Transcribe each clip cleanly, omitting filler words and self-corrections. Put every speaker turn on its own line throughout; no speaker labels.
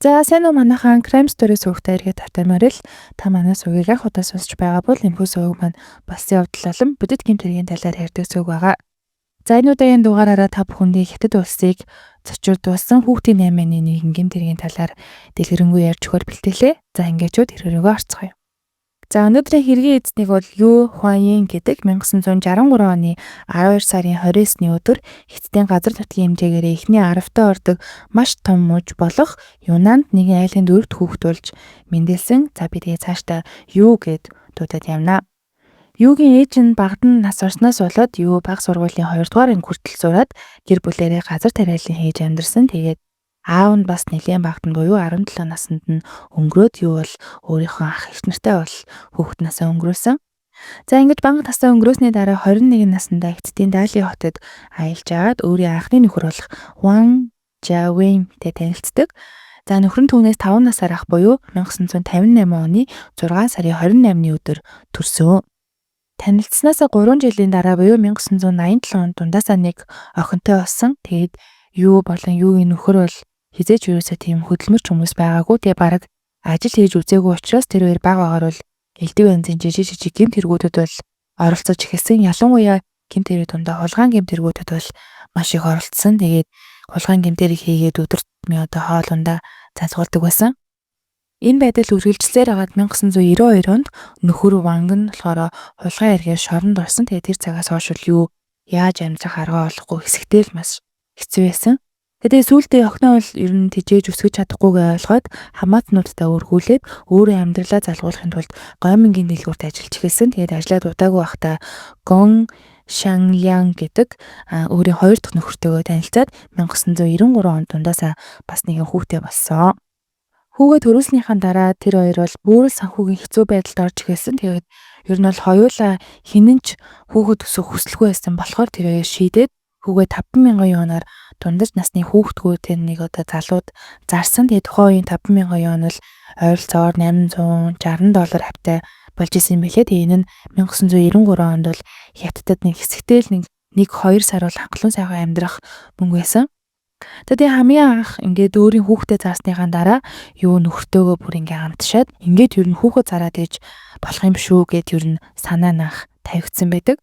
За сайн уу манайхан Crime Story сувгтаа эргээд тавтаймаар л та манай сувгийг анх удаа сонсч байгаа бол энэхүү сувг маань бас явдал болон бүтэц гэмт хэргийн талаар ярьдаг сувг байгаа. За энэ удаагийн дугаараараа та бүхэндээ Хятад улсыг зочилдуулсан хүүхдийн 8-ны нэгэн гэмт хэргийн талаар дэлгэрэнгүй ярьж өгөхөөр бэлтгэлээ. За ингээчүүд хэргээрөө орцгоё. За өнөөдрийн хэргийн эзнийг бол Ю Хуаин гэдэг 1963 оны 12 сарын 29-ны өдөр Хятадын газар нутгийн хэмжээгээр эхний 10-т ордог маш том муж болох Юнанд нэгэн айлын дөрөвт хүүхэд болж мэндэлсэн. За би тэгээ цаашдаа Ю гэд дуудаад явна. Юугийн ээж нь багадан нас орсноос болоод Ю бага сургуулийн 2 дугаар анги хүртэл сураад гэр бүлээрээ газар тариалан хийж амьдарсан. Тэгээд аав нь бас нэлийн багтан буюу 17 наснд нь өнгөрөөд Ю бол өөрийнхөө ах эх нартай бол хүүхэд насаа өнгөрөөсөн. За ингэж бага насаа өнгөрөөсний дараа 21 наснда Хятадын Дали хотод аялж агаад өөрийн анхны нөхөр болох Ван Жавэнтэй танилцдаг. За нөхөр нь түүнээс 5 насаар ах буюу 1958 оны 6 сарын 28-ны өдөр төрсөн. Танилцсанаас 3 жилийн дараа буюу 1987 онд дундаасаа нэг охинтой болсон. Тэгээд Ю болон Юугийн нөхөр бол хизээч юусоо тийм хөдөлмөрч хүмүүс байгаагүй. Тэгээ бараг ажил хийж үзээгүй учраас тэр хоёр бага багаар бол элдв янзын жижиг гэмт хэрэгүүдэд бол оролцож эхэлсэн. Ялангуяа гэмт хэрэг дундаа хулгайн гэмт хэрэгүүдэд бол маш их оролцсон. Тэгээд хулгайн гэмтэрийг хийгээд өдөрт одоо хоолундаа цацгуулдаг байсан. Энэ байдал үргэлжилсээр хагаад 1992 онд нөхөр Ванг нь болохоор хулгай эргээр шоронд орсон. Тэгээд тэр цагаас хойш Ю яаж амьдрах арга олохгүй хэсэгтэй л маш хэцүү байсан. Тэгээд сүүлдээ охиноо бол ер нь тижээж өсгөж чадахгүйгээ ойлгоод хамаатнуудтай өргүүлээд өөрийн амьдралаа залгуулахын тулд гомингийн дэлгүүрт ажиллаж эхэлсэн. Тэгээд ажиллаад удаагүй байхдаа Гон Шанлян гэдэг өөрийн хоёр дахь нөхөртөөгөө танилцаад 1993 онд дундаасаа бас нэгэн хүүхдээ болсон. Хүүгээ төрүүлснийхаа дараа тэр хоёр бол бүрэл санхүүгийн хэцүү байдалд орж эхэлсэн. Тэгээд ер нь бол хоёулаа хинэнч хүүхэд өсөх хүсэлгүй байсан болохоор тэр хоёр шийдээд хүүгээ 5,000 юанаар дундаж насны хүүхдгүүдтэй нэг одоо залууд зарсан. Тэгээд тухайн үеийн 5,000 юан бол ойролцоогоор $860 хавтай болж исэн юм билээ. Тэгээд энэ нь 1993 онд бол Хятадд нэг хэсэгтэй л нэг 2 сар бол хангалуун сайхан амьдрах мөнгө байсан. Тэгээд хамгийн анх ингээд өөрийн хүүхдэд заасныхаа дараа Ю нөхөртөөгөө бүр ингээд амтшаад ингээд ер нь хүүхэд зараад ээж болох юм шүү гэд ер нь санаа наах тавигдсан байдаг.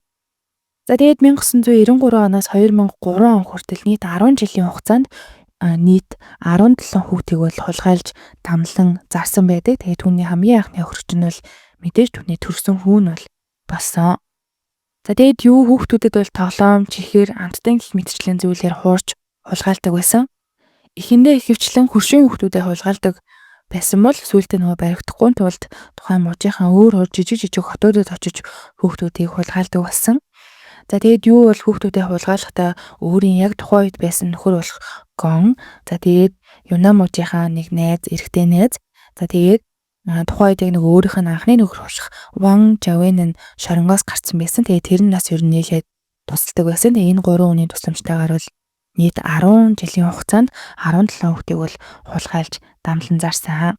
За тэгээд 1993 оноос 2003 он хүртэл нийт 10 жилийн хугацаанд нийт 17 хүүхдийг бол хулгайлж дамлан зарсан байдаг. Тэгээд түүний хамгийн анхны охирч нь бол мэдээж түүний төрсөн хүү нь бол болсон. За тэгээд Ю хүүхдүүдэд бол тоглоом, чихэр, амттан гих мэтчлийн зүйлээр хуурч хулгайлдаг байсан. Эхэндээ ихэвчлэн хөршийн хүүхдүүдэд хулгайлдаг байсан бол сүүлдээ нөгөө баригдахгүй тулд тухайн мужийнхаа өөр жижиг хотуудад очиж хүүхдүүдийг хулгайлдаг болсон. За тэгээд Ю бол хүүхдүүдэд хулгайлахдаа өөрийн яг тухайн үед байсан нөхөр болох Гон. За тэгээд Юна мужийнхаа нэг найз, эрэгтэй найз. За тэгээд тухайн үед яг нэг өөрийнх нь анхны нөхөр болох Ван Жавэн нь шоронгоос гарсан байсан. Тэгээд тэр нь бас ер нь нийлээд тусалдаг байсан. Тэгээд энэ гурван хүний тусламжтайгаар бол нийт 10 жилийн хугацаанд 17 хүүхдийг бол хулгайлж дамлан зарсан.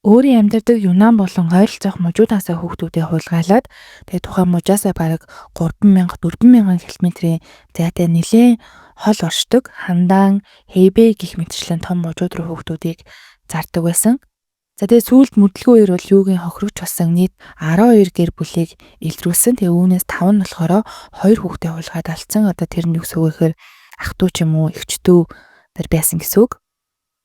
Өөрийн амьдардаг Юнан болон ойролцоох мужуудаасаа хүүхдүүдээ хулгайлаад тэгээд тухайн мужаасаа бараг 3,000-4,000 км-ийн зайтай нэлээд хол оршдог Хандан, Хэйбэй гих мэтчлэн том мужууд руу хүүхдүүдийг зардаг байсан. За тэгээд сүүлд мөдлөгөө үеэр бол Юугийн хохирогч болсон нийт 12 гэр бүлийг илрүүлсэн. Тэгээд үүнээс 5 нь болохоор 2 хүүхдээ хулгайд алдсан. Одоо тэр нь юу гэсэн үг вэ гэхээр ах トゥ ч юм уу эгч トゥ нар байсан гэсэн үг.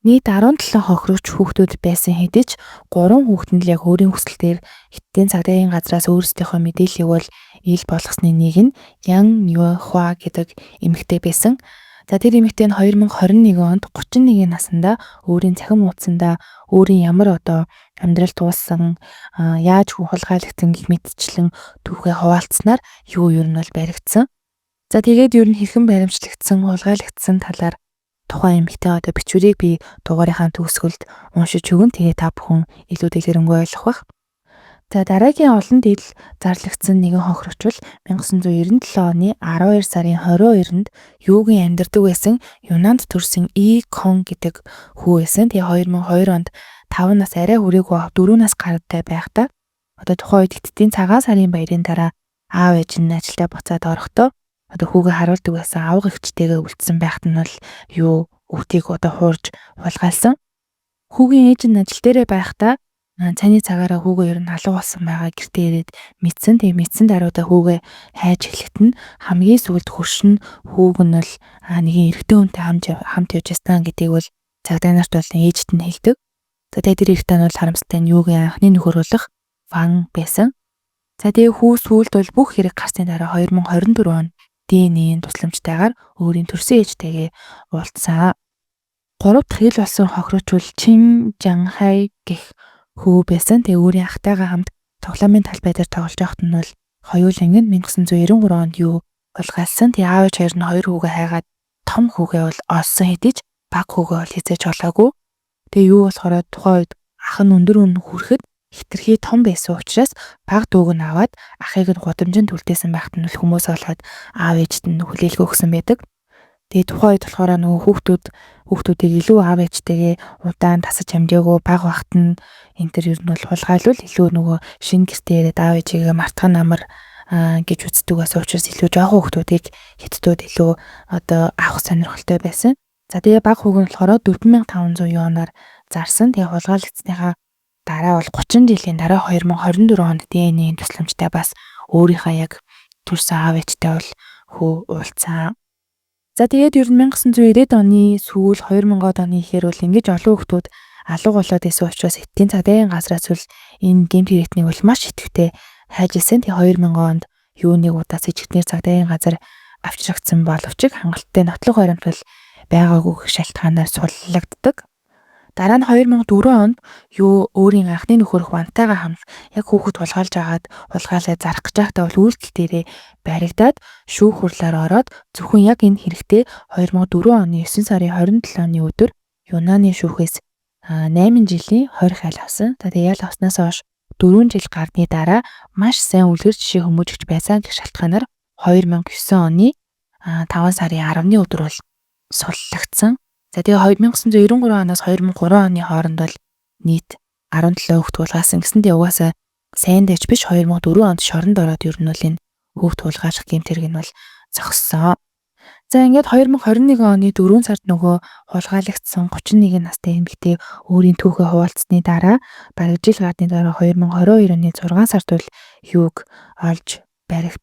Нийт 17 хохирогч хүүхдүүд байсан хэдий ч 3 хүүхэд нь л яг өөрийн хүсэлтээр Хятадын цагдаагийн газраас өөрсдийнхөө мэдээллийг бол ил болгосны нэг нь Ян Юхуа гэдэг эмэгтэй байсан. За тэр эмэгтэй нь 2021 онд 31 наснда өөрийн цахим хуудсандаа өөрийн ямар одоо амьдрал дууссан, яаж хулгайлагдсан гэх мэтчлэн түүхээ хуваалцсанаар Ю ер нь бол баригдсан. За тэгээд ер нь хэрхэн баримтлагдсан, хулгайлагдсан талаар тухайн эмэгтэй одоо бичвэрийг би дугаарынхаа төгсгөлд уншиж өгөн. Тэгээ та бүхэн илүү дэлгэрэнгүй ойлгох бах. За дараагийн олон дил зарлагдсан нэгэн хохирогч бол 1997 оны 12 сарын 22-нд Юугийн амьдардаг байсан Юнанд төрсэн И Кон гэдэг хүү байсан. Тэгээ 2002 онд 5 нас арай хүрээгүй 4 нас гартай байхдаа одоо тухайн үед Хятадын цагаан сарын баярын дараа аав ээж нь ажилдаа буцаад орохдоо одоо хүүгээ харуулдаг байсан авга эгчтэйгээ үлдсэн байхад нь бол юу өвтийг одоо хуурж хулгайлсан. Хүүгийн ээж нь ажил дээрээ байхдаа цайны цагаараа хүүгээ ер нь алга болсон байгаа гэртээ ирээд мэдсэн. Тэгээ мэдсэн даруйда хүүгээ хайж эхлэхэд нь хамгийн сүүлд хөршин хүүг нь бол нэгэн эрэгтэй хүнтэй хамт явж байсан гэдгийг бол цагдаа нарт бол ээжт нь хэлдэг. За тэгээ тэр эрэгтэй нь бол харамсалтай нь юугийн анхны нөхөр болох Ван байсан. За тэгээ хүү сүүлд бол бүх хэрэг гарсны дараа 2024 онд ДНХ-ийн тусламжтайгаар өөрийн төрсөн ээжтэйгээ уулзсан. 3 дахь ил болсон хохирогч бол Чин Жанхай гэх хүү байсан. Тэгээ өөрийн ахтайгаа хамт тоглоомын талбай дээр тоглож байхад нь бол хоёуланг нь 1993 онд юу улгаалсан. Тэгээ аав ээж хоёр нь хоёр хүүгээ хайгаад том хүүгээ бол олсон хэдий ч баг хүүгээ бол хизээж олоогүй. Тэгээ юу болохоор тухайн үед ах нь өндөр үн хүрэхэд хитрхи том байсан учраас баг дүүг нь аваад ахыг нь гудамжинд үлдээсэн байхад нь хүмүүс олоод аав ээжт нь хүлээлгөө өгсөн байдаг. Тэгээ тухайн үед болохоор нөгөө хүүхдүүдийг илүү аав ээжтэйгээ удаан тасаж амжаагүй баг багт нь энэ төр ер нь бол хулгайлвал илүү нөгөө шинэ гэртээ ирээд аав ээжигээ мартах амар гэж үздэг бас учраас илүү жоохон хүүхдүүдийг хятадууд илүү одоо авах сонирхолтой байсан. За тэгээ баг хүүг нь болохоор 4500 юанаар зарсан. Тэгээ хулгайлагдсныхаа дараа бол 30 жилийн дараа 2024 онд ДНХ-ийн тусламжтай бас өөрийнхөө яг төрсөн аав ээжтэй бол хүү уулзсан. За тэгээд ер нь 1990-ад оны сүүл 2000-ад оны ихээр бол ингэж олон хүүхдүүд алга болоод исэн учраас Хятадын цагдаагийн газраас бол энэ гэмт хэрэгтнийг бол маш идэвхтэй хайж исэн. Тэгээ 2000 онд юуныг удаас ичгтнэр цагдаагийн газар авчрагдсан боловч хангалттай нотлох баримт бол байгаагүй гэх шалтгаанаар суллагддаг. Дараа нь 2004 онд юу өөрийн анхны нөхөр Вантайгаа хамт яг хүүхэд хулгайлж агаад хулгайлаа зарах гэж байхдаа бол үйлдэл дээрээ баригдаад шүүх хурлаар ороод зөвхөн яг энэ хэрэгтэй 2004 оны 9 сарын 27-ны өдөр Юнаны шүүхээс 8 жилийн хорих айл авсан. Тэгээ ял авснаас хойш 4 жил гарны дараа маш сайн үлгэр жишээ хүмүүжигч байсан гэх шалтгаанаар 2009 оны 5 сарын 10-ны өдөр бол суллагдсан. За тэгээ 1993 оноос 2003 оны хооронд бол нийт 17 хүүхэд хулгайсан гэсэндээ угаасаа сайн дэвч биш 2004 онд шоронд ороод ер нь бол энэ хүүхэд хулгайлах гэмт хэрэг нь бол зогссон. За ингээд 2021 оны 4 сард нөгөө хулгайлагдсан 31 настай эмэгтэй өөрийн түүхээ хуваалцсны дараа бараг жил гарны дараа 2022 оны 6 сард бол юуг олж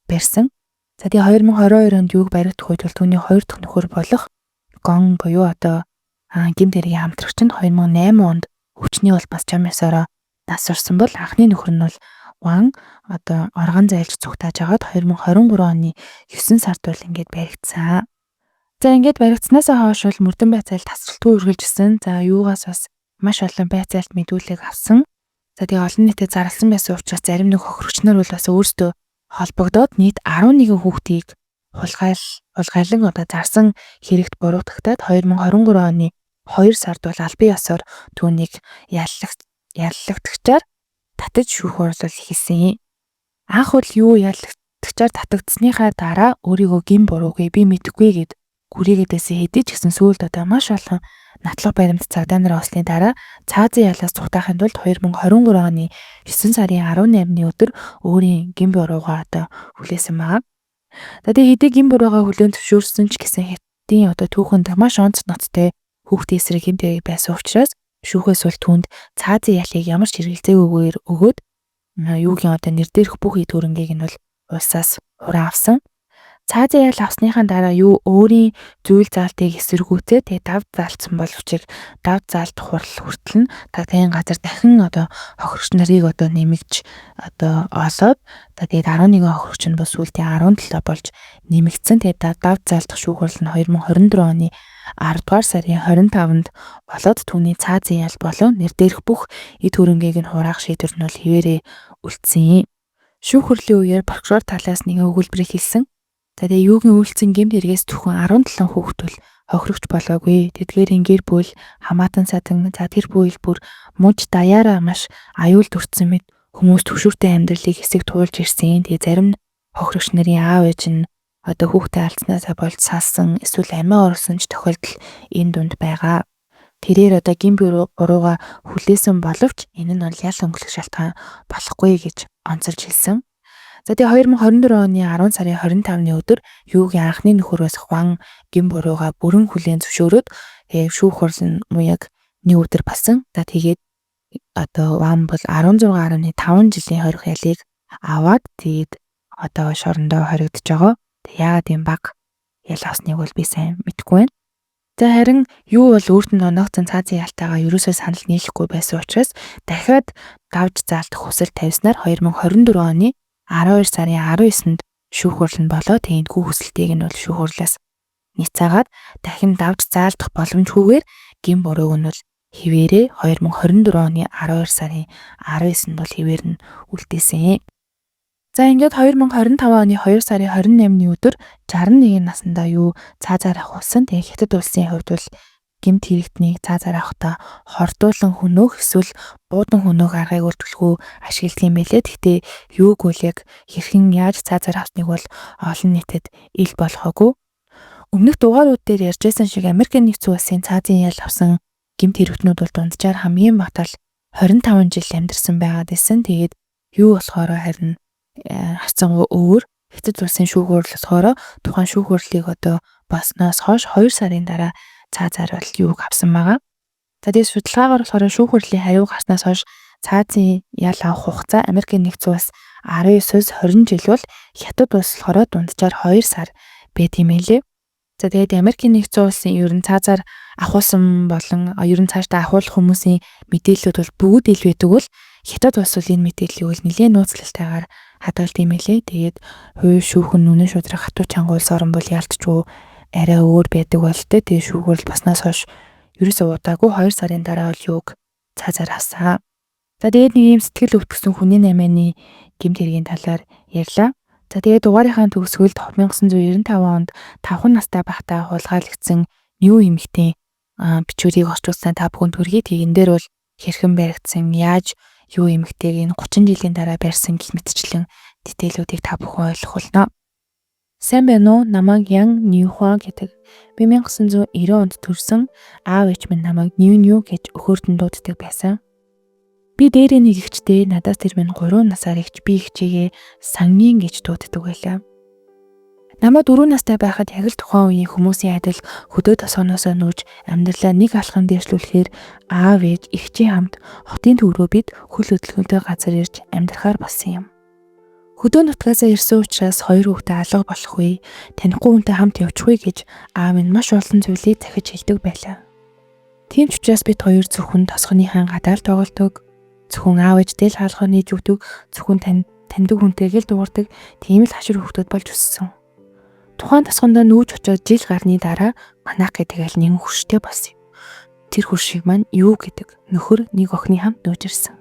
барьсан. За тэгээ 2022 онд юуг баригдах үед бол түүний хоёр дахь нөхөр болох Гон буюу одоо гэмт хэргийн хамтрагч нь 2008 онд өвчний бол бас чам ясаараа нас орсон бол анхны нөхөр нь бол Ван одоо орган зайлж цугтааж агаад 2023 оны 9 сард бол ингээд баригдсан. За ингээд баригдсанаас хойш бол мөрдөн байцаалт тасралтгүй үргэлжилсэн. За юугаас бас маш олон байцаалт мэдүүлэг авсан. За тэгээ олон нийтэд зарласан байсан учраас зарим нэг хохирогч нар бол бас өөрсдөө холбогдоод нийт 11 хүүхдийг хулгайлан одоо зарсан хэрэгт буруутгагдаад 2023 оны 2 сард бол албан ёсоор түүнийг яллагтгчаар татаж шүүх хурлал хийсэн. Анх бол юу яллагтгчаар татагдсныхаа дараа өөрийгөө гин буруугүй би мэдэхгүй гэд гүрийгээдээс хэдий ч гэсэн сүүлд одоо маш олон натлах баримт цагдаа нар ослын дараа цаазын ялаас цугтаахын тулд 2023 оны 9 сарын 18-ны өдөр өөрийн гин буруугаа одоо хүлээсэн байна. Тэгээ хэдий гин буруугаа хүлээн зөвшөөрсөн ч гэсэн Хятадын одоо түүхэнд маш онц ноцтой хүүхдийн эсрэг гэмт байсан учраас шүүхээс бол түүнд цаазын ялыг ямар ч хэрэгэлзээгүйгээр өгөөд юугийн одоо нэр дээрх бүх ид хөрөнгийг нь бол улсаас хураа авсан. Цаазын ял авсныхаа дараа юу өөрийн зүйл заалтыг эсэргүүцээ тэгээ дав заалтсан боловч дав заалт хурал хүртэл нь цагдаагийн газар дахин одоо хохирогч нарыг одоо нэмэгч одоо олоод тэгээд 11 хохирогч нь бас сүүлдээ 17 болж нэмэгдсэн. Тэгээд дав заалтах шүүх хурал нь 2024 оны 10 дугаар сарын 25-нд болоод түүний цаазын ял болон нэр дээрх бүх эд хөрөнгийг нь хураах шийдвэр нь бол хിവэрээ үлдсэн. Шүүх хурлын үеэр прокурор талаас нэгэн өгүүлбэрийг хэлсэн. За тэгээ юугийн үйлцэн гэмт хэрэгээс зөвхөн 17 хүүхэд бол хохирогч болоогүй. Тэдгээрийн гэр бүл, хамаатан садан, за тэр бүйл бүр муж даяараа маш аюул дүрцсэн мэд хүмүүс төвшөртэй амьдралыг хэсэг туулж ирсэн. Тэгээ зарим хохирогч нарын аав ээж нь одоо хүүхдээ алдснаасаа болж салсан, эсвэл амиа орсон ч тохиолдол энэ дунд байгаа. Тэрээр одоо гин бурууга хүлээсэн боловч энэ нь бол ял өнгөлөх шалтгаан болохгүй гэж онцолж хэлсэн. За тэгээ 2024 оны 10 сарын 25-ны өдөр юугийн анхны нөхөр бас Ван гин бурууга бүрэн хүлээн зөвшөөрөөд тэгээ шүүх хурлын яг нэг өдөр болсон. За тэгээд одоо Ван бол 16.5 жилийн хорих ялыг аваад тэгээд одоо шорондоо хоригдож байгаа. Тэг яагаад юм баг ял авсныг бол би сайн мэдэхгүй байна. За харин юу бол өөрт нь оногцсон цаазын ялтайгаа ерөөсөө санал нийлэхгүй байсан учраас дахиад давж заалтах хүсэл тавьснаар 2024 оны 12 сарын 19-нд шүүх хурланд болоо тэндгүй хүсэлтийг нь бол шүүх хурлаас ницаагаад дахин давж заалтах боломжгүйгээр гин бурууг нь бол хിവэрээ 2024 оны 12 сарын 19-нд бол хിവэр нь үлдээсэн. За ингээд 2025 оны 2 сарын 28-ны өдөр 61 наснда юу цаазаар авахсан. Тэгээ Хятад улсын хувьд бол гэмт хэрэгтнийг цаазаар авахдаа хордуулан хөнөөх эсвэл буудан хөнөөх аргыг үйлдвэрлэхүү ашигладаг юм байлээ. Гэхдээ юуг үл яг хэрхэн яаж цаазаар авсныг бол олон нийтэд ил болохоогүй. Өмнөх дугаарууд дээр ярьжсэн шиг Америкийн нэгдсэн улсын цаазын ял авсан гэмт хэрэгтнүүд бол дунджаар хамгийн багтаал 25 жил амьдарсан байгаад байсан. Тэгээд юу болохоор харин хацсан өөр Хятад улсын шүүх хурл болохоор тухайн шүүх хурлыг одоо баснаас хойш 2 сарын дараа цаазаар бол юуг авсан байгаа. За тэгээд судалгаагаар болохоор шүүх хурлын хариу гарснаас хойш цаазын ял авах хугацаа Америкийн нэгдсэн улс 19-с 20 жил бол Хятад улс болохоор дунджаар 2 сар байт юм лээ. За тэгээд Америкийн нэгдсэн улсын ер нь цаазаар ахуулсан болон ер нь цаашдаа ахуулах хүмүүсийн мэдээллүүд бол бүгд ил байдаг бол Хятад улс бол энэ мэдээллийг бол нэлээд нууцлалтайгаар хадгалт юм лээ. Тэгээд хувь шүүхэн үнэн шударга хатуу чангуул сорон бол яалтчгүй арай өөр байдаг бол тээ. Тэгээд шүүх хурл баснаас хойш ерөөсөө удаагүй 2 сарын дараа бол юуг цаазаар авсан. За тэгээд нэг юм сэтгэл өвтгсөн хүний наймааны гэмт хэргийн талаар ярьлаа. За тэгээд дугаарынхаа төгсгөлд 1995 онд 5 настай байхдаа хулгайлагдсан Нью эмэгтэй бичвэрийг орчуулсан та бүхэнд хүргэе. Тэгэн дээр бол хэрхэн баригдсан, яаж юу эмэгтэйг энэ 30 жилийн дараа барьсан гэх мэтчлэн дэтейлүүдийг та бүхэн ойлгох болно. Сайн байна уу? Намайг Ян Ньюхуа гэдэг. Би 1990 онд төрсөн. Аав ээж минь намайг Нью гэж өхөөртөн дууддаг байсан. Би дээрээ нэг ихчтэй надаас тэр минь 3 насаар ихч би ихчээгээ Сангин гэж дууддаг байлаа. Намаа 4 настай байхад яг л тухайн үеийн хүмүүсийн адил хөдөө тосгоноосоо нүүж амьдралаа нэг алхам дээшлүүлэхээр аав ээж ихчийн хамт хотын төв рүү бид хөл хөдөлгөөнтэй газар ирж амьдрахаар болсон юм. Хөдөө нутгаасаа ирсэн учраас хоёр хүүхдээ алга болох үе, танихгүй хүнтэй хамт явчих үе гэж аав минь маш олон зүйлийг захиж хэлдэг байлаа. Тийм ч учраас бид хоёр зөвхөн тосгоныхаа гадаар тоглодог, зөвхөн аав ээжтэй л хаалгаа нээж өгдөг, зөвхөн таньдаг хүнтэйг л дуурдаг, тийм л хашир хүүхдүүд болж өссөн. Тухайн тосгондоо нүүж очоод жил гарны дараа манайх гэдэг аль нэгэн хөрштэй болсон юм. Тэр хөршийг маань юу гэдэг нөхөр нэг охины хамт нүүж ирсэн.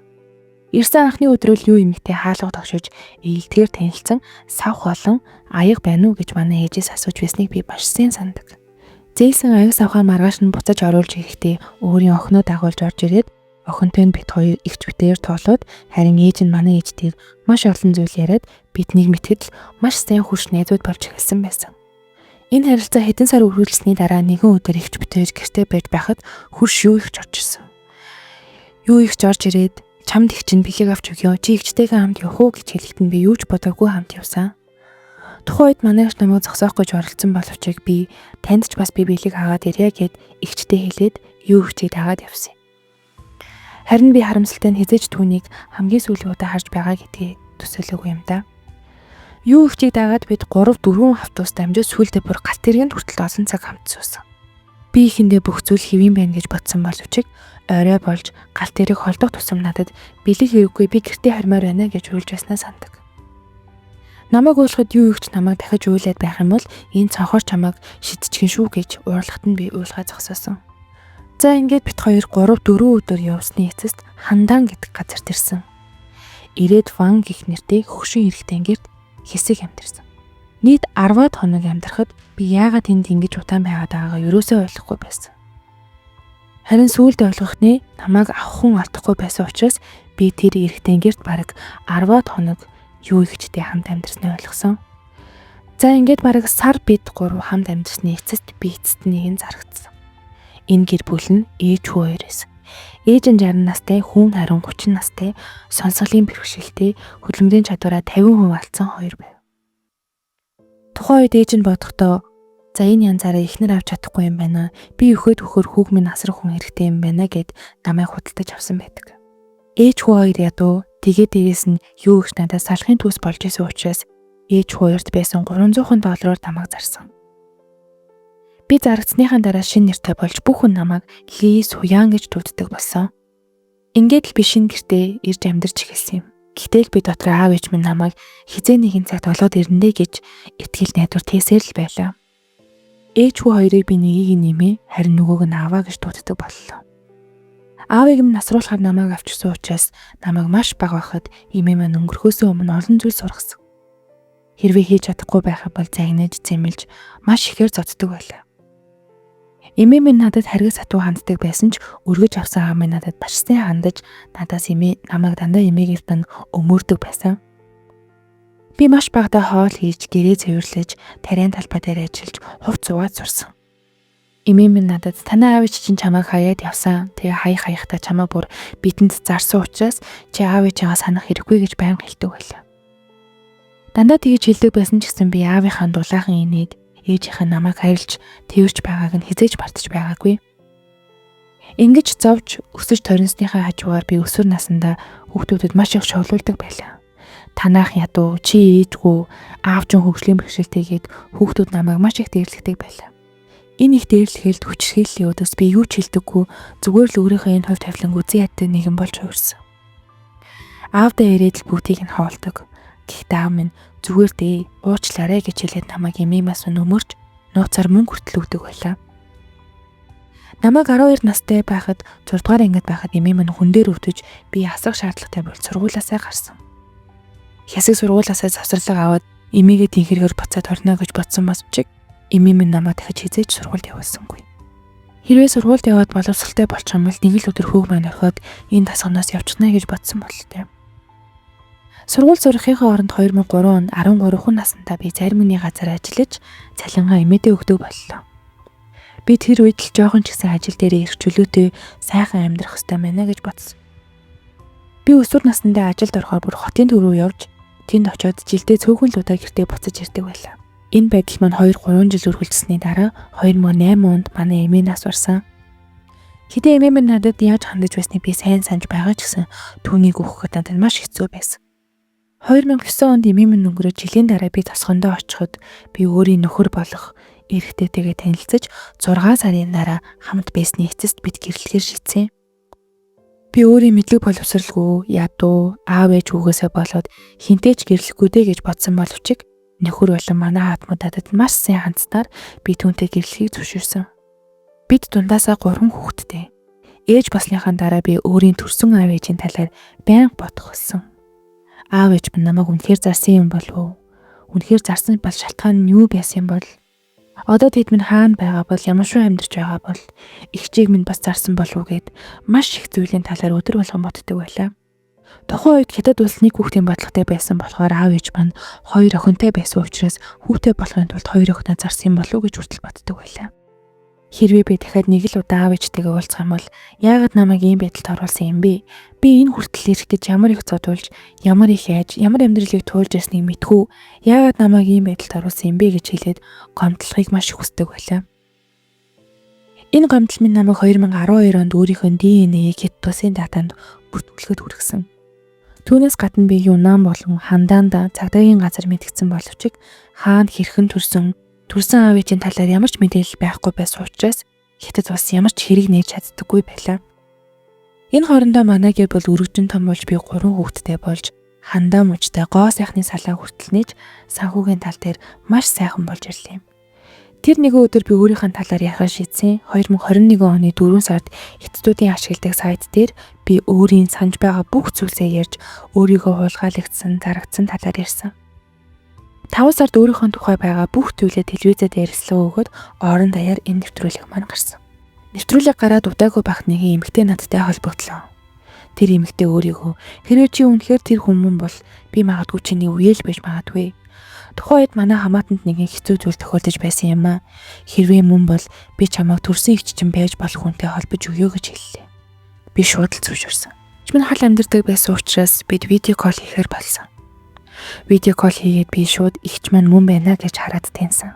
Ирсэн анхны өдрөөл юу эмэгтэй хаалга тогшиж ээлдгээр танилцсан сав болон аяг байна уу гэж манай ээжээс асууж байсныг би маш сайн сандаг. Зээлсэн аяг савхаа маргааш нь буцаж оруулж ирэхдээ өөрийн охиноо дагуулж орж ирээд охинтой нь бит хоёр ихч битээр тоолоод харин ээж нь манай ээжтэйг маш олон зүйл яриад биднийг мэтгэл маш сайн хурш найзууд болж эхэлсэн байсан. Энэ харилцаа хэдэн сар үргэлжлсэний дараа нэгэн өдөр ихч битээр гэртээ байж байхад хурш юу ихч орж ирсэн. Юу ихч орж ирээд чамд их чинь бэлэг авч өгье. Чи ихчтэйгээ хамт явах уу гэж хэлэхэд би юу ч бодоогүй хамт явсан. Тухайн үед манай их намайг зогсоох гэж оролцсон боловч би танд ч бас би бэлэг аваад ирье гэд ихчтэй хэлээд юу ихчийг дагаад явсан. Харин би харамсалтай нь хизээч түүнийг хамгийн сүүлийн удаа харж байгаа гэдгийг төсөөлөөгүй юм да. Юу ихчийг дагаад бид 3-4 автобус дамжиж сүултээ бүр галт тэргэнд хүртэл олон цаг хамт суусан. Би ихэндээ бүх зүйл хэвэн байна гэж бодсон боловч орой болж галт тэрэг холдох тусам надад бэлэг хэрэггүй би гэртээ хармаар байна гэж уйлж байснаа сандаг. Намайг уулахад юу ихч намайг дахиж уйлаад байх юм бол энэ цонхоор чамайг шидчихэн шүү гэж уурлахад нь би уйлгаа зогсоосон. За ингээд бит хоёр 3-4 өдөр явсны эцэст Хандан гэдэг газарт ирсэн. Ирээд Ван гэх нэртэй хөгшин эрэгтэй гэрт хэсэг амьдэрсэн. Нийт 10-аад хоног амьдрахад би яагаад тэнд ингэж утаан байгаад байгаагаа ерөөсөө ойлгохгүй байсан. Харин сүүлд ойлгох нэ намайг авах хүн алдахгүй байсан учраас би тэр эрэгтэй гэрт бараг 10-аад хоног юу ихчтэй хамт амьдэрснээ ойлгосон. За ингээд бараг сар бид 3 хамт амьдэрсны эцэст би эцэст нэг нь зарагдсан. Энэ гэр бүл нь ээж хүү хоёр байсан. Ээж нь 60 настай, хүн харин 30 настай, сонсголын бэрхшээлтэй, хөдөлмөрийн чадвараа 50% алдсан хоёр байв. Тухайн үед ээж нь бодохдоо За энэ янзаараа ихнэр авч чадахгүй юм байна. Би өхөд хүүг минь асрах хүн хэрэгтэй юм байна гэд намайг худалдаж авсан байдаг. Ээж хүү хоёр ядуу тэгээд дээрээс нь юу их надад салахын төс болж исэн учраас ээж хоёрт байсан $300 намайг зарсан. Би зарагдсныхаа дараа шинэ нэртэй болж бүх хүн намайг Ли Суян гэж дууддаг болсон. Ингээд л би шинэ гэртээ ирж амьдарч эхэлсэн юм. Гэтэл би дотор аав ээж минь намайг хизээ нэгэн цагт олоод ирнэ гэж итгэл найдвар тээсээр л байлаа. Ээж хүү хоёрыг би нэгийг нэмээ, харин нөгөөг нь аваа гэж дууддаг боллоо. Аавыг минь насруулахаар намайг авчирсан учраас намайг маш бага байхад эмээ маань өнгөрөхөөсөө өмнө олон зүйл сургасан. Хэрвээ хийж чадахгүй байх юм бол загнаж, зэмлж маш ихээр зоддог байлаа. Эмээ минь надад харгас сатуу ханддаг байсан ч өргөж авсан аав минь надад маш сайн хандаж, надаас намайг дандаа эмээгээр тань өмөрдөг байсан. Би маш багадаа хоол хийж, гэрээ цэвэрлэж, тариан талбай дээр ажиллаж, хувц суугаад сурсан. Эмээ минь надад танай аав чинь чамайг хаяад явсан. Тэгээ хаяхдаа чамаа бүр бидэнд зарсан учраас чи аав ээжээ санах хэрэггүй гэж байнга хэлдэг байлаа. Дандаа тэгж хэлдэг байсан ч гэсэн би аавынхаа дулаахан инээд ээжийнхээ намайг хайрлж, тэрвэрч байгааг нь хизээж мартаж байгаагүй. Ингэж зовж өсөж торинсныхаа хажуугаар би өсвөр насндаа хүүхдүүдэд маш их шоглуулдаг байлаа. Танах ядуу, чи ээжгүй, аав чинь хөгжлийн бэрхшээлтэйгээд хүүхдүүд намайг маш их дээрлэгдэг байлаа. Энэ их дээрлэхэлд хүчрхийллийн өдөөс би юу ч хэлдэггүй, зүгээр л өөрийнхөө энэ хувь тавиланг үзэн яддаг нэгэн болж хувирсан. Аавдаа ирээд л бүгдийг нь хоолдог. Гэхдээ аав минь зүгээр дээ, уучлаарай гэж хэлээд намайг эмээмээс өмөрч нууцаар мөнгө хүртэл өгдөг байлаа. Намайг 12 настай байхад 6 дугаар ангид байхад эмээ минь хүн дээр өвдөж би асрах шаардлагатай болж сургуулиасаа гарсан. Хэсэг сургуулиасаа завсарлага аваад эмээгээ тэнхэргээр буцаад орно гэж бодсон басчиг эмээ минь намайг дахиж хизээж сургуульд явуулсангүй. Хэрвээ сургуульд яваад боловсралтай болчих юм бол нэг л өдөр хүүг маань орхиод энэ тасганаас явчихна гэж бодсон болтой. Сургууль сурахынхаа оронд 2003 онд 13 хүн наснда би зарим хүний газар ажиллаж цалингаа эмээдээ өгдөг боллоо. Би тэр үед л жоохон ч гэсэн ажил дээрээ ирэх чөлөөтэй сайхан амьдрах ёстой байна гэж бодсон. Би өсвөр наснда ажилд орохоор бүр хотын төв рүү явж тэнд очиод жилдээ цөөхөн л удаа гэртээ буцаж ирдэг байлаа. Энэ байдал маань 2-3 жил үргэлжилсэний дараа 2008 онд манай эмээ нас барсан. Хэдий эмээ минь надад яаж хандаж байсныг би сайн санаж байгаа ч гэсэн түүнийг өгөхөд надад маш хэцүү байсан. 2009 онд эмээ минь өнгөрөөж жилийн дараа би тосгондоо очиход би өөрийн нөхөр болох эрэгтэйтэйгээ танилцаж 6 сарын дараа хамт байсны эцэст бид гэрлэхээр шийдсэн. Би өөрийн мэдлэг боловсралгүй, ядуу, аав ээж үгээсээ болоод хинтээч гэрлэхгүй дээ гэж бодсон боловч нөхөр болон манай хатмууд надад маш сайн хандсанаар би түүнтэй гэрлэхийг зөвшөөрсөн. Бид дундаасаа 3 хүүхэдтэй. Ээж болсныхаа дараа би өөрийн төрсөн аав ээжийн талаар байнга бодох болсон. Аав ээж минь намайг үнэхээр зарсан юм болов уу? Үнэхээр зарсан бол шалтгаан нь юу байсан юм бол? Одоо тэд минь хаана байгаа бол ямар шоу амьдарч байгаа бол эгчийг минь бас зарсан болов уу гэд маш их зүйлийн талаар өдөр болгон боддог байлаа. Тухайн үед хятад улс нэг хүүхдийн бодлоготой байсан болохоор аав ээж маань 2 охинтой байсан учраас хүүтэй болохын тулд 2 охиноо зарсан юм болов уу гэж хүртэл боддог байлаа. Хэрвээ би дахиад нэг л удаа аав ээжтэйгээ уулзах юм бол яагаад намайг ийм байдалд оруулсан юм бэ? Би энэ хүртэл ирэхдээ ямар их зодуулж, ямар их яаж, ямар амьдралыг туулж ясныг мэдхүү. Яагаад намайг ийм байдалд оруулсан юм бэ гэж хэлээд гомдлохыг маш их хүсдэг байлаа. Энэ гомдол минь намайг 2012 онд өөрийнхөө ДНХ-ийг хэд тусын датанд бүртгүүлэхэд хүргэсэн. Түүнээс гадна би Юнан болон Хандаанд цагдаагийн газар мэдгдсэн боловч хаана хэрхэн төрсөн аав ээжийн талаар ямар ч мэдээлэл байхгүй байсан учраас хятад улс ямар ч хэрэг нээж чаддаггүй байлаа. Энэ хоорондоо манай гэр бол өргөжин том болж би 3 хүүхэдтэй болж хандаа мужтай гоо сайхны салаа хүртэл нээж санхүүгийн тал дээр маш сайхан болж ирлээ. Тэр нэгэн өдөр би өөрийнхөө талаар ярих шийдсэн. 2021 оны 4 сард хятадуудын ашигладаг сайт дээр би өөрийн санаж байгаа бүх зүйлсээ ярьж өөрийгөө хулгайлагдсан, зарагдсан талаар ярьсан. 5 сард өөрийнхөө тухай байгаа бүх зүйлээ телевизэд ярилцлага өгөөд орон даяар энэ нэвтрүүлэг маань гарсан. Нэвтрүүлэг гараад удаагүй байх нэгэн эмэгтэй надтай холбогдлоо. Тэр эмэгтэй өөрийгөө хэрвээ чи үнэхээр тэр хүмүүс бол би магадгүй чиний үеэл байж магадгүй. Тухайн үед манай хамаатанд нэгэн хэцүү зүйл тохиолдож байсан юм аа. Хэрвээ мөн бол би чамайг төрсөн их чинь байж болох хүнтэй холбож өгөө гэж хэллээ. Би шууд л зөвшөөрсөн. Чиний хал амьдардаг байсан учраас бид видео кол хийхээр болсон. Видео кол хийгээд би шууд ихч маань мөн байна гэж хараад таньсан.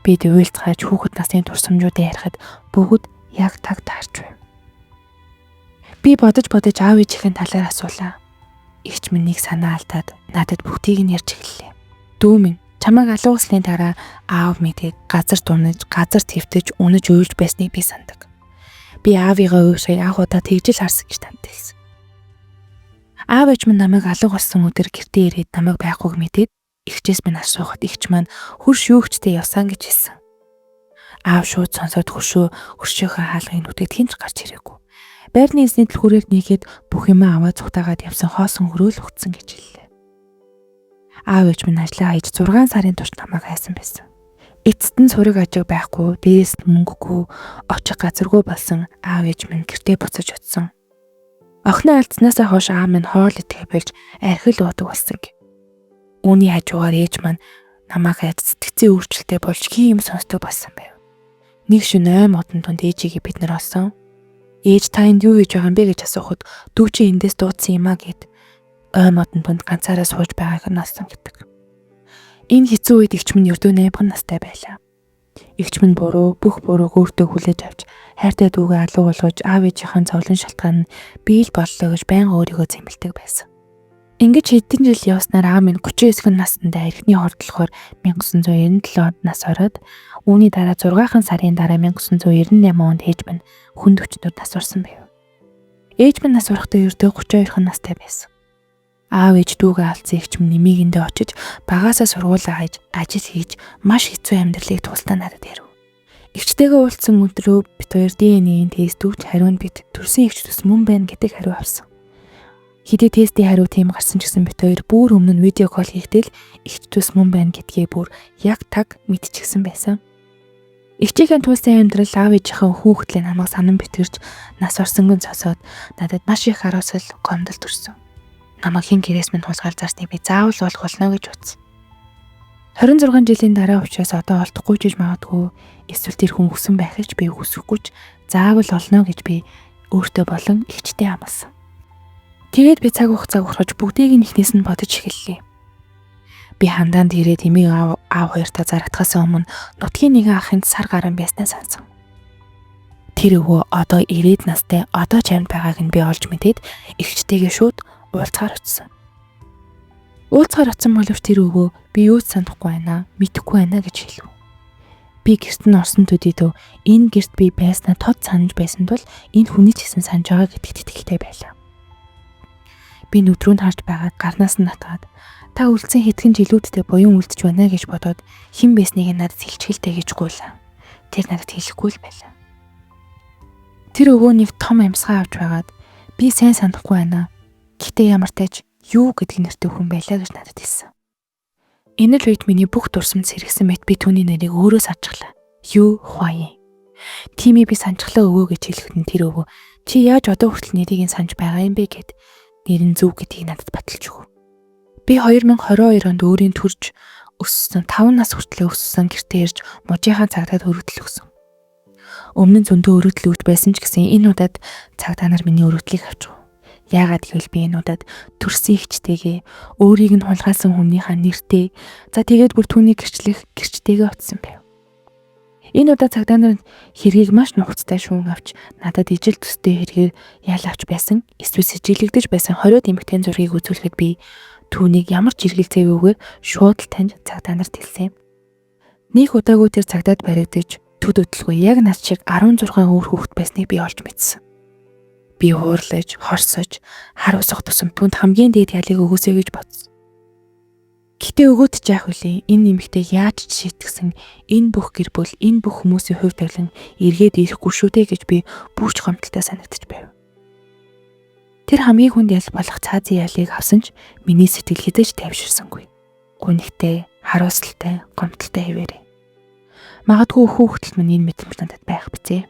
Бид уйлцгааж хүүхэд насны турсамжуудыг ярихад бүгд яг таг таарч байв. Би бодож аав ээжийн талаар асуулаа. Игч минь нэг санаа алдаад надад бүгдийг нь ярьж эхэллээ. Дүү минь чамайг алуугаслын дараа аав мэдээд газар дунаж, газар твтэж, унаж уйлж байсныг би сандаг. Би аавыгаа уушиг анх удаа тэгжил харсан гэж танд хэлсэн. Аав ээж минь намайг алуугалсан өдөр гэртээ ирээд намайг байхгүйг мэдээд игчээс минь асуухад игч маань хөрш юучтэй явсан гэж хэлсэн. Аав шууд сонсоод хөршийнхөө хаалгыг нүдэд хинч гарч ирээгүй. Байрны эзний түлхүүрээр нийгээд бүх юмаа аваад цугтаагаад явсан хоосон хөрөөл өгцөн гэж хэллээ. Аав ээж минь ажлаа хийж 6 сарын турш намайг хайсан байсан. Эцэст нь сураг ажиг байхгүй, дээрээс нь мөнгөгүй, очих газаргүй болсон аав ээж минь гэртээ буцаж очсон. Охин алдснаасаа хойш аав минь хоол идэхэ болж архил уудаг болсон гэ. Үүний хажуугаар ээж маань намайг хайж сэтгцийн өөрчлөлтөй болж хин юм сонсдог болсон байв. Нэг шөнө ой модон тунд ээжигээ бид нар олсон. Ээж та энд юу хийж байгаа юм бэ гэж асуухад дүү чи эндээс дуудсан юм а гэд ой модон тунд ганцаараа сууж байгааг нь олсон гэдэг. Энэ хэцүү үед игч минь ердөө 8 настай байлаа. Игч минь бүх бурууг өөртөө хүлээж авч хайртай дүүгээ алуу болгож аав ээжийнхэн зовлон шалтгаан нь бий л боллоо гэж байнга өөрийгөө зэмлдэг байсан. Ингэж хэдэн жил явснаар аав минь 39 наснда эрхний хордлохоор 1997 онд нас ороод үүний дараа 6 сарын дараа 1998 онд ээж минь хүнд өвчнөд нас орсон байв. Ээж минь нас орохдоо ердөө 32 настай байсан. Аав ээж дүүгээ алдсан игч минь нэмийгэндээ очиж багаасаа сургуулаа хайж ажил хийж маш хэцүү амьдралыг тусдаа надад ярив. Игчтэйгээ уулзсан өдрөө бид хоёр ДНХ-ийн тест өгч хариу нь бид төрсөн игч төс мөн байна гэдэг хариу авсан. Хэдий тестийн хариу тийм гарсан ч гэсэн бид хоёр бүр өмнө нь видео кол хийхдээ игч төс мөн байна гэдгээ бүр яг таг мэдчихсэн байсан. Игчийн тулсын амьдрал аав ээжийнхээ хүүхдлийн намайг санан битгэрч нас орсонгүй цосоод надад маш их харуулсал гомдол төрсөн. Намайг хин гэрээс минь тулгаал зарсныг би заавал болох болно гэж утсан. 26 жилийн дараа учраас одоо олдохгүй ч гэж магадгүй эсвэл тэр хүн өсөн байх гэж би хүсэхгүй ч заавал олно гэж би өөртөө болон игчтэй амласан. Тэгээд би цаг хугацаа өгөрөж бүгдийг нь ихнээс нь бодож эхэллээ. Би хандаанд ирээд эмээ аав хоёртаа зарагдахаас өмнө нутгийн нэгэн ахынд сар гарan байснаа сансан. Тэр өвөө одоо 90 настай одоо ч амьд байгааг нь би олж мэдээд игчтэйгээ шууд уулзгаар очсон. Уулзгаар очсон боловч тэр өвөө би юу ч санахгүй байна, мэдэхгүй байна гэж хэлв. Би гэрт нь орсон төдийдөө энэ гэрт би байснаа тод санаж байсан тул энэ хүний ч гэсэн санаж байгаа гэдэгт итгэлтэй байлаа. Би нүдрүүнд харж байгаад гарнаас нь натгаад та үлдсэн хэдхэн жилүүддээ буян үлдэж байна гэж бодоод хэн байсныг надад хэлчихэлтэй гэж гуйлаа. Тэр надад хэлэхгүй л байлаа. Тэр өвөө нэг том амьсгаа авч байгаад би сайн санахгүй байна. Гэтэ ямар тач юу гэдэг нэртэй хүн байлаа гэж надад хэлсэн. Энэ л үед миний бүх дурсамж сэргсэн мэт би түүний нэрийг өөрөө санджглаа. Юу Хуай. Тими би санджглаа өвөө гэж хэлэхэд нь тэр өвөө чи яаж одоо хүртэл нэрийг нь санаж байгаа юм бэ гэд нэр нь зөв гэдгийг надад баталж өгөв. Би 2022 онд өөрийн төрж өссөн 5 нас хүртэл өссөн гэртээ ирж мужийнхаа цагдаад өргөдөл өгсөн. Өмнө нь зөндөө өргөдөл өгч байсан ч гэсэн энэ удаад цагдаа нар миний өргөдлийг авч өгөв. Яагаад гэвэл би энэ удаад төрсөн ихчтэйгээ өөрийг нь хулгайлсан хүнийхээ нэртэй за тэгээд бүр түүний гэрчтэйгээ утсан байв. Энэ удаа цагдаа нар хэргийг маш нухацтай шүүн авч надад ижил төстэй хэргээр ял авч байсан эсвэл сэжиглэгдэж байсан 20 эмэгтэй зургийг үзүүлэхэд би түүнийг ямар ч хэрэгэлцээгүйгээр шууд л таньж цагдаа нарт хэлсэн юм. Нэг удаагүй тэр цагдаад баригдаж төд өдлгүй яг над шиг 16 өөр хүүхэд байсныг би олж мэдсэн. Би уурлаж, хорсож, хар усах тусам түнд хамгийн дээд ялыг өгөөсэй гэж бодсон. Гэтэ өгөөд ч яах вүлээ энэ нэмэгтэй яаж ч шийтгсэн энэ бүх гэр бүл энэ бүх хүмүүсийн хувь тавилан эргээд ирэхгүй шүү дээ гэж би бүрч гомдолтой санагдаж байв. Тэр хамгийн хүнд ял болох цаазын ялыг авсан ч миний сэтгэл хэзээ ч тайвширсангүй. Гүнхтэй, харуулсалтай, гомдолтой хэвээрээ. Магадгүй хүүхдэл минь энэ мэдрэмж надад байх бизээ.